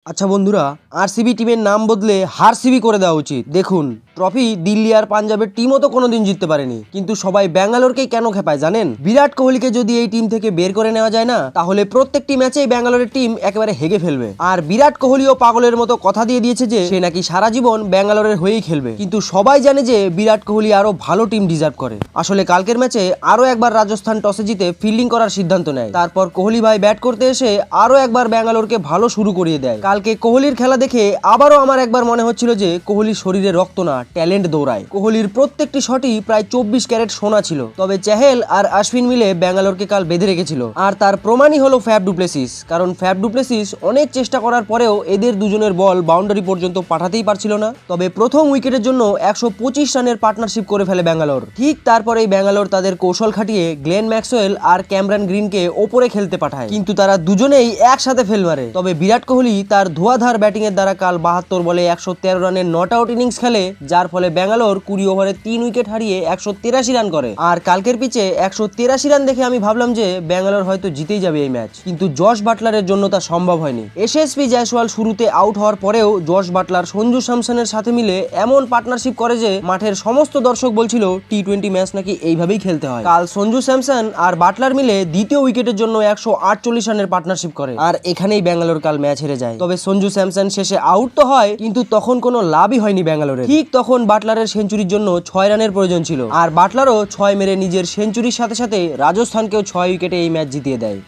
আচ্ছা বন্ধুরা, আরসিবি টিমের নাম বদলে হারসিবি করে দেওয়া উচিত। দেখুন, ট্রফি দিল্লি আর পাঞ্জাবের টিমও তো কোনোদিন জিততে পারেনি, কিন্তু সবাই ব্যাঙ্গালোরকেই কেন খেপায় জানেন? বিরাট কোহলিকে যদি এই টিম থেকে বের করে নেওয়া যায় না, তাহলে প্রত্যেকটি ম্যাচেই ব্যাঙ্গালোরের টিম একেবারে হেগে ফেলবে। আর বিরাট কোহলিও পাগলের মতো কথা দিয়ে দিয়েছে যে সে নাকি সারা জীবন ব্যাঙ্গালোরের হয়েই খেলবে। কিন্তু সবাই জানে যে বিরাট কোহলি আরো ভালো টিম ডিজার্ভ করে। আসলে কালকের ম্যাচে আরো একবার রাজস্থান টসে জিতে ফিল্ডিং করার সিদ্ধান্ত নেয়। তারপর কোহলি ভাই ব্যাট করতে এসে আরো একবার ব্যাঙ্গালোরকে ভালো শুরু করিয়ে দেয়। কালকে কোহলির খেলা দেখে আবারও আমার একবার মনে হচ্ছিল যে কোহলির শরীরে রক্ত না, ট্যালেন্ট দৌড়ায়। কোহলির প্রত্যেকটি শটই প্রায় 24 ক্যারেট সোনা ছিল। তবে চাহেল আর আশ্বিন মিলে ব্যাঙ্গালোরকে কাল বেঁধে রেখেছিল। আর তার প্রমাণই হলো ফ্যাফ ডু প্লেসিস। কারণ ফ্যাফ ডু প্লেসিস অনেক চেষ্টা করার পরেও এদের দুজনের বল বাউন্ডারি পর্যন্ত পাঠাতেই পারছিল না। তবে প্রথম উইকেটের জন্য 125 রানের পার্টনারশিপ করে ফেলে ব্যাঙ্গালোর। ঠিক তারপরেই ব্যাঙ্গালোর তাদের কৌশল খাটিয়ে গ্লেন ম্যাক্সওয়েল আর ক্যামেরন গ্রিনকে ওপরে খেলতে পাঠায়, কিন্তু তারা দুজনেই একসাথে ফেল মারে। তবে বিরাট কোহলি তার ধোঁয়াধার ব্যাটিং এর দ্বারা কাল 72 বলে 113 রানের নট আউট ইনিংস খেলে, যার ফলে ব্যাঙ্গালোর 20 ওভারে 3 উইকেট হারিয়ে 183 রান করে। আর কালকের পিচে 183 রান দেখে আমি ভাবলাম যে ব্যাঙ্গালোর হয়তো জিতেই যাবে এই ম্যাচ, কিন্তু জশ বাটলারের জন্য তা সম্ভব হয়নি। এসএসপি জয়সওয়াল শুরুতে আউট হওয়ার পরেও জশ বাটলার সঞ্জু স্যামসনের সাথে মিলে এমন পার্টনারশিপ করে যে মাঠের সমস্ত দর্শক বলছিল টি-20 ম্যাচ নাকি এইভাবেই খেলতে হয়। কাল সঞ্জু স্যামসন আর বাটলার মিলে দ্বিতীয় উইকেটের জন্য 148 রানের পার্টনারশিপ করে, আর এখানেই ব্যাঙ্গালোর কাল ম্যাচ হেরে যায়। তবে সঞ্জু স্যামসন শেষে আউট তো হয়, কিন্তু তখন কোনো লাভই হয়নি ব্যাঙ্গালোরের। ঠিক তখন বাটলারের সেঞ্চুরির জন্য 6 রানের প্রয়োজন ছিল, আর বাটলারও 6 মেরে নিজের সেঞ্চুরির সাথে সাথে রাজস্থানকেও 6 উইকেটে এই ম্যাচ জিতিয়ে দেয়।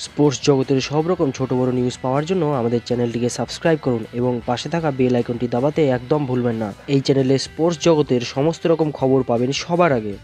স্পোর্টস জগতের সব রকম ছোট বড় নিউজ পাওয়ার জন্য আমাদের চ্যানেলটিকে সাবস্ক্রাইব করুন এবং পাশে থাকা বেল আইকনটি দাবাতে একদম ভুলবেন না। এই চ্যানেলে স্পোর্টস জগতের সমস্ত রকম খবর পাবেন সবার আগে।